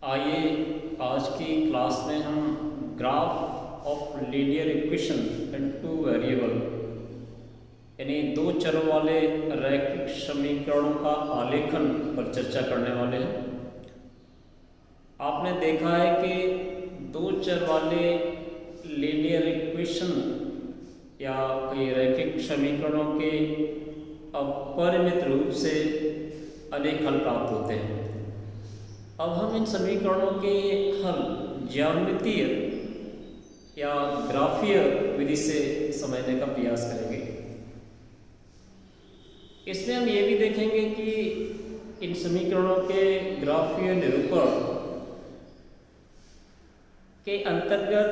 आइए आज की क्लास में हम graph of linear equation and two variable यानी दो चरों वाले रैखिक समीकरणों का आलेखन पर चर्चा करने वाले हैं। आपने देखा है कि दो चर वाले लीनियर इक्वेशन या कई रैखिक समीकरणों के अपरिमित रूप से अनेक हल प्राप्त होते हैं। अब हम इन समीकरणों के हल ज्यामितीय या ग्राफीय विधि से समझने का प्रयास करेंगे। इसमें हम ये भी देखेंगे कि इन समीकरणों के ग्राफीय निरूपण के अंतर्गत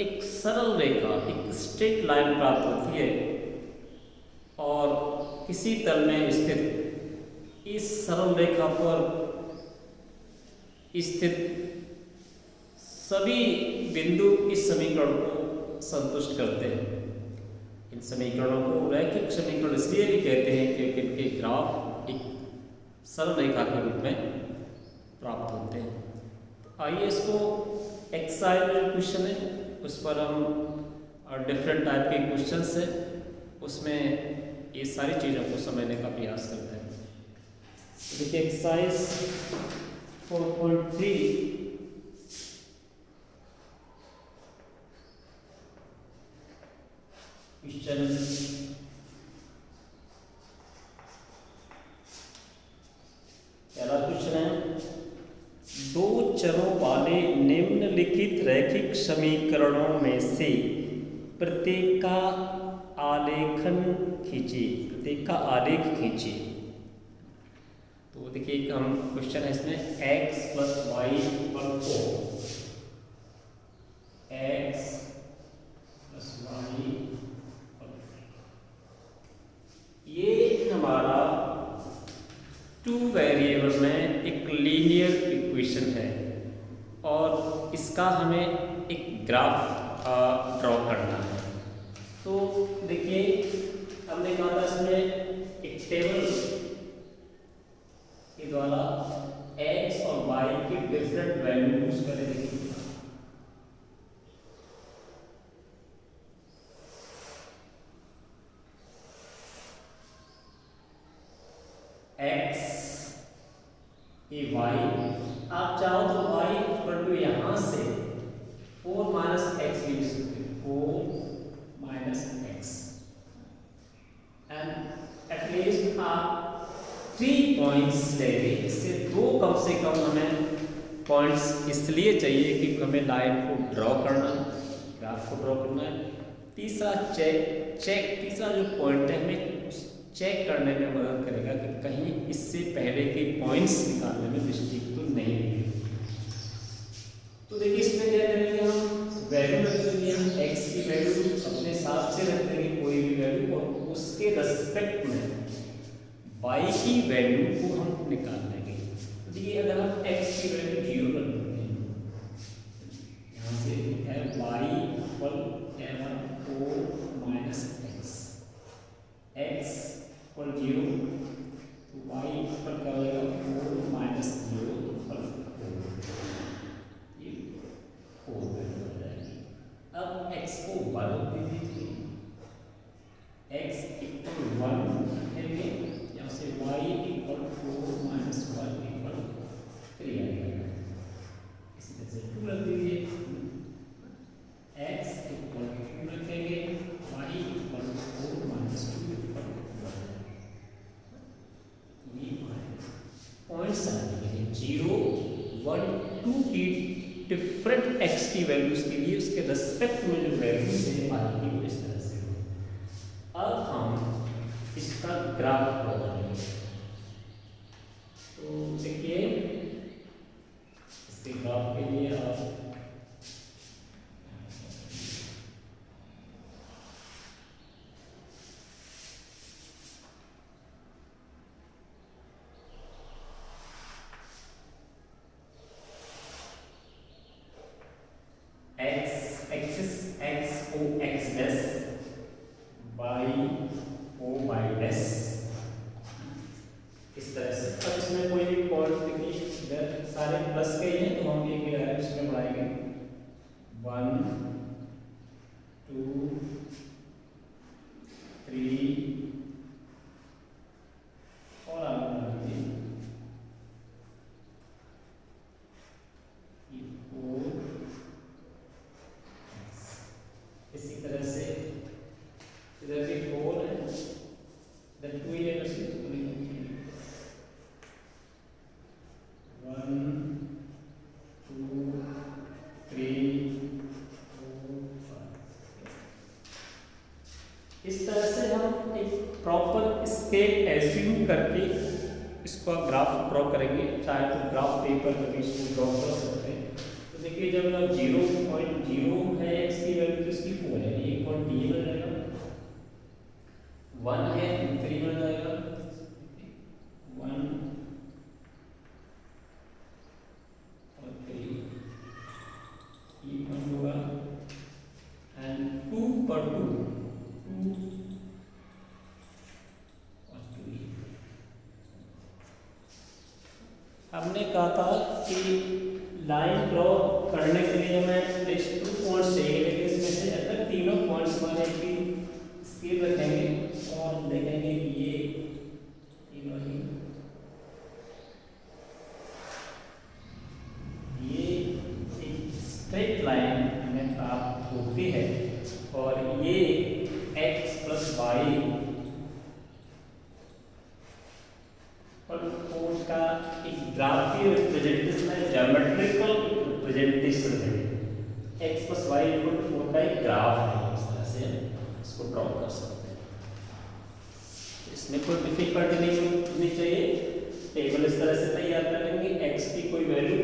एक सरल रेखा, एक स्ट्रेट लाइन प्राप्त होती है और किसी तल में स्थित इस सरल रेखा पर स्थित सभी बिंदु इस समीकरण को संतुष्ट करते हैं। इन समीकरणों को रैखिक समीकरण इसलिए भी कहते हैं क्योंकि इनके ग्राफ एक सरल रेखा के रूप में प्राप्त होते हैं। तो आइए इसको एक्सरसाइज में जो क्वेश्चन है उस पर हम डिफरेंट टाइप के क्वेश्चन है उसमें ये सारी चीज़ों को समझने का प्रयास करते हैं। देखिए एक्सरसाइज 4.3 क्वेश्चन पहला क्वेश्चन है, दो चरों वाले निम्नलिखित रैखिक समीकरणों में से प्रत्येक का आलेखन खींचिए, प्रत्येक का आलेख खींचिए। तो देखिए एक हम क्वेश्चन है इसमें x plus Y equal 4, x plus Y, ये हमारा टू वेरिएबल में एक लीनियर इक्वेशन है और इसका हमें एक ग्राफ ड्रॉ करना है। तो देखिए हमने कहा था इसमें एक टेबल के द्वारा x और y के डिफरेंट वैल्यू यूज करेंगे। x ये y, आप चाहो तो y इक्वल टू यहां से 4 माइनस एक्स लिख सकते हैं, 4 माइनस एक्स, एंड एटलीस्ट आप 3 पॉइंट्स लेंगे। इससे दो कम से कम हमें पॉइंट्स इसलिए चाहिए कि हमें लाइन को ड्रॉ करना है, ग्राफ को ड्रॉ करना है। तीसरा तीसरा जो पॉइंट है हमें चेक करने में मदद करेगा कि कहीं इससे पहले के पॉइंट्स निकालने में मिस्टेक तो नहीं है। तो देखिए इसमें क्या करेंगे, हम वैल्यू रख देंगे, हम x की वैल्यू अपने हिसाब से रख देंगे कोई भी वैल्यू, और उसके रेस्पेक्ट में y की वैल्यू को हम निकाल लेंगे। तो देखिए अगर हम x की वैल्यू 0 रख देते हैं, यहाँ से है y equal 4 minus x, x equal 0, तो y इक्वल क्या हो जाएगा 4 माइनस 0 इक्वल 4, ये 4 वैल्यू हो जाएगी। अब x को 1 दे दीजिए, x इक्वल 1 रखेंगे, से y इक्वल 4 माइनस 1 इक्वल 3 आएगा। इसी तरह से 2 रख दीजिए, x इक्वल 2 रखेंगे, y इक्वल 4 माइनस 2 इक्वल 1। ये पॉइंट्स आएंगे 0, 1, 2 की डिफरेंट x की वैल्यूज के लिए उसके रेस्पेक्ट में जो वैल्यूज है आएगी वो इस तरह से। अब हम इसका ग्राफ ड्रॉ करेंगे। तो देखिए इसके ग्राफ के लिए आप x एक्सिस x को x डैश, y को y डैश, इस तरह से। अब इसमें कोई भी पॉइंट देखिए सारे प्लस के ही हैं तो हम इसको आप ग्राफ ड्रॉ करेंगे, चाहे तो ग्राफ पेपर पर भी इसको ड्रॉ कर सकते हैं। तो देखिए जब 0.0 है एक्स की वैल्यू तो इसकी 4 है, 1.3 बन जाएगा, 1 है 3 बन जाएगा, 1 और 3 ये होगा, एंड 2 पर 2 और 2। हमने कहा था कि लाइन ड्रॉ करने के लिए हमें नेक्स्ट 2 पॉइंट्स चाहिए, लेकिन इसमें से अगर तीनों पॉइंट्स हमारे की स्केल रखेंगे और देखेंगे कि ये एक स्ट्रेट लाइन हमें प्राप्त होती है और ये x प्लस वाई और उसका एक ग्राफीय रिप्रेजेंटेशन है, ज्योमेट्रिकल रिप्रेजेंटेशन है, x plus Y equal to 4 का एक ग्राफ है। इस तरह से इसको ड्रॉ कर सकते हैं। इसमें कोई डिफिकल्टी नहीं होनी चाहिए। टेबल इस तरह से तैयार करेंगे, x की कोई वैल्यू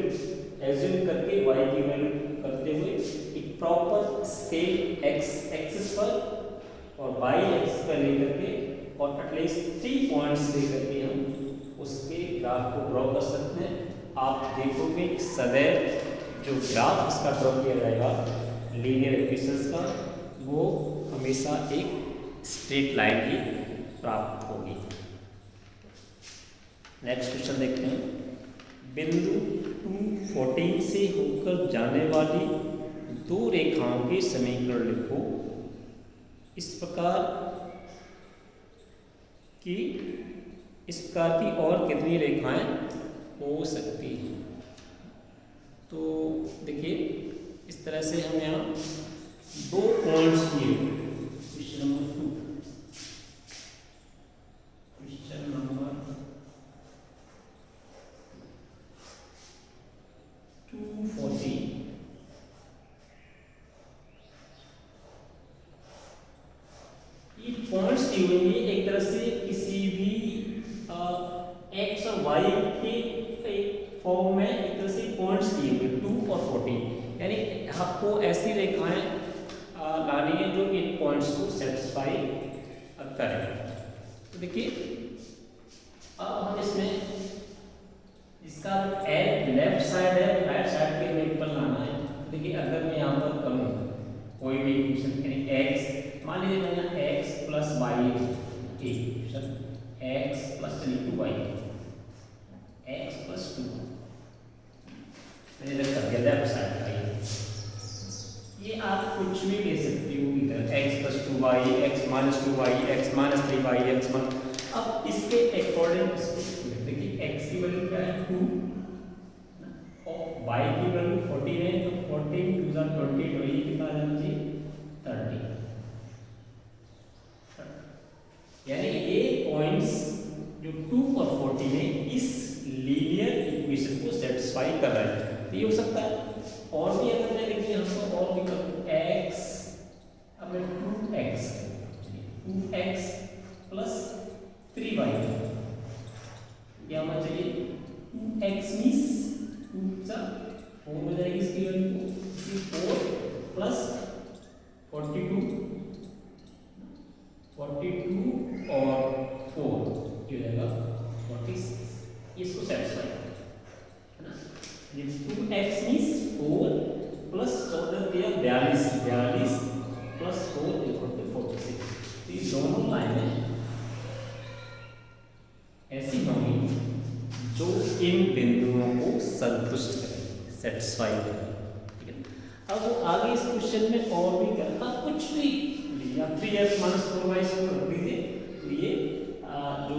एज्यूम करके y की वैल्यू करते हुए एक प्रॉपर स्केल x एक्सिस पर और y एक्सिस पर लेकर के और एटलीस्ट 3 पॉइंट्स लेकर के हम उसके ग्राफ को ड्रॉ कर सकते हैं। आप देखोगे सदैव जो ग्राफ इसका ड्रॉ किया जाएगा लीनियर इक्वेशंस का, वो हमेशा एक स्ट्रेट लाइन ही प्राप्त होगी। नेक्स्ट क्वेश्चन देखते हैं। बिंदु 214 से होकर जाने वाली दो रेखाओं के समीकरण लिखो। इस प्रकार की और कितनी रेखाएं हो सकती हैं? तो देखिए इस तरह से हम यहाँ 2 पॉइंट्स लिए, क्वेश्चन नंबर 240 ये पॉइंट्स दिए हुए हैं। एक तरह से किसी भी एक्स और वाई के फॉर्म में एक तरह से पॉइंट्स दिए हुए 2 और 14, यानी आपको ऐसी रेखाएं लानी है जो इन पॉइंट्स को सेटिस्फाई करें। तो देखिए अब हम इसमें इसका लेफ्ट साइड है, राइट साइड के मेट पर लाना है। देखिए अगर मैं यहाँ पर करूँ कोई भी इक्वेशन, यानी एक्स, मान लीजिए मैं यहाँ X plus Y equation, X plus 2y, X plus 2 मैंने रख दिया लेफ्ट साइड का। ये आप कुछ भी ले सकते हो इधर, x plus 2y, x minus 2y, x minus 3y, x one. अब इसके अकॉर्डिंग देखिए एक्स की वैल्यू क्या है 2 और y की वैल्यू 14 है, तो 14 2 20, तो ये कितना आ जाना चाहिए 30। यानी ये पॉइंट्स जो 2 और 14 है इस लीनियर इक्वेशन को सेटिस्फाई कर रहा है। तो ये हो सकता है और भी, अगर मैं देखिए यहाँ पर और भी करूँ x, अब मैं 2x प्लस 3y, क्या होना चाहिए 2x मीन्स 2 सा 4 हो जाएगी इसकी वैल्यू, 4 प्लस 42 और 4 जो जाएगा 46, इसको सेटिस्फाई है ना। ये 2x मीन्स 4 प्लस 14 दिया 42 प्लस 4 इक्वल टू 46। तो ये दोनों लाइनें ऐसी होंगी जो इन बिंदुओं को संतुष्ट करें, सेटिस्फाई करें। ठीक है, अब वो आगे इस क्वेश्चन में और भी करता कुछ भी या 3x माइनस 4y से रख दीजिए, तो ये जो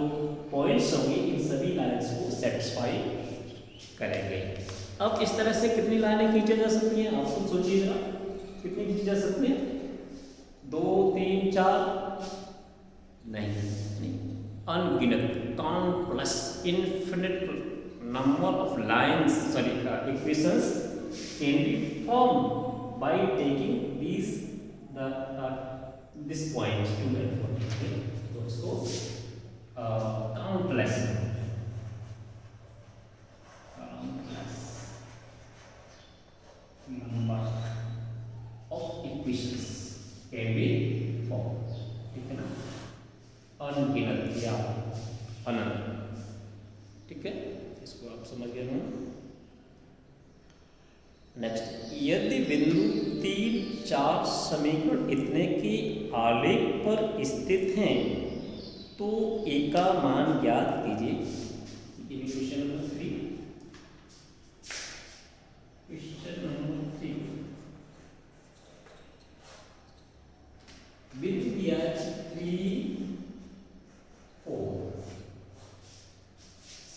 पॉइंट्स होंगे इन सभी लाइन्स को सेटिस्फाई करेंगे। अब इस तरह से कितनी लाइनें खींची जा सकती हैं, आप खुद सोचिए जरा, कितनी खींची जा सकती हैं? 2 3 4 नहीं, अनगिनत, countless, infinite number of lines, equations can be form by taking this point 2 and 4, तो इसको काउंटलेस अनगिनत या अनंत। ठीक है, इसको आप समझ गए होंगे। नेक्स्ट, यदि बिंदु 3, 4 समीकरण इतने के आलेख पर स्थित हैं तो ए का मान ज्ञात कीजिए। ये क्वेश्चन नंबर 3। क्वेश्चन नंबर 3, बिंदु दिया 3, 4,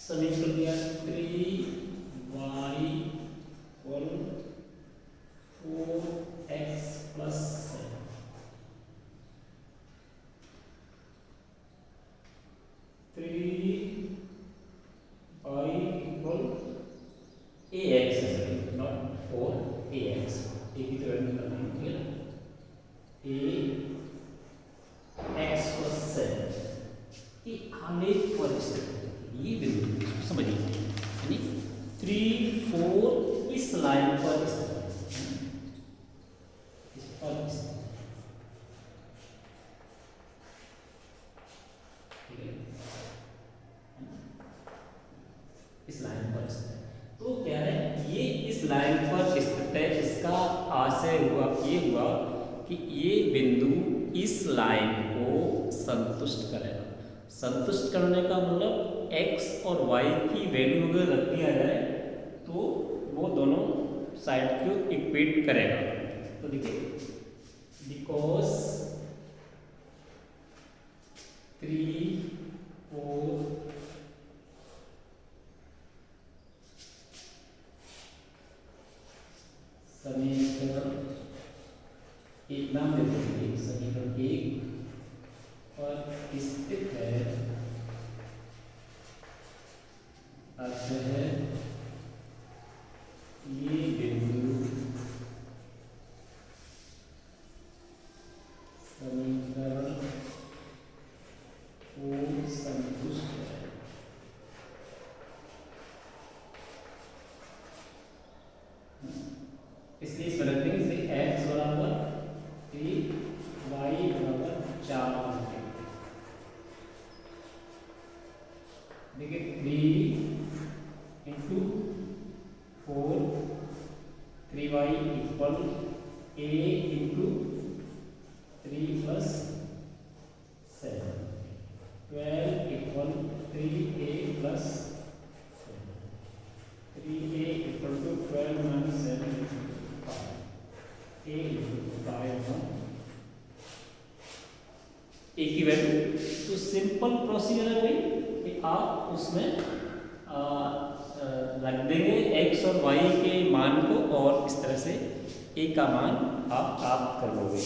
समीकरण दिया 3y = 4x + 7, 3y = ax, not 4ax, a की तो वैल्यू करना है ना, ax + 7 की आलेख पर स्थित ये बिंदु समझिए, यानी 3, 4 इस लाइन पर स्थित है, इस पर स्थित है। ठीक है, इस लाइन पर स्थित है। तो क्या है, ये इस लाइन पर स्थित है, इसका आशय हुआ ये हुआ कि ये बिंदु इस लाइन को संतुष्ट करेगा। संतुष्ट करने का मतलब x और y की वैल्यू अगर रख दिया जाए तो वो दोनों साइड को इक्वेट करेगा। तो देखिए, बिकॉज 3, 4 समीकरण एक नाम देते हैं, समीकरण 1 पर स्थित है, अर्थ है ये बिंदु समीकरण को संतुष्ट है। इसलिए इस रख देंगे, इसलिए x = 3, y = 4। देखिए 3 × 4, 3y = a × 3 + 7, 12 = 3a + 7, 3a = 12 - 7 = 5, a = 5 a की वैल्यू। तो सिंपल प्रोसीजर है वही कि आप उसमें रख देंगे x और y के मान को, और इस तरह से a का मान आप प्राप्त कर लोगे।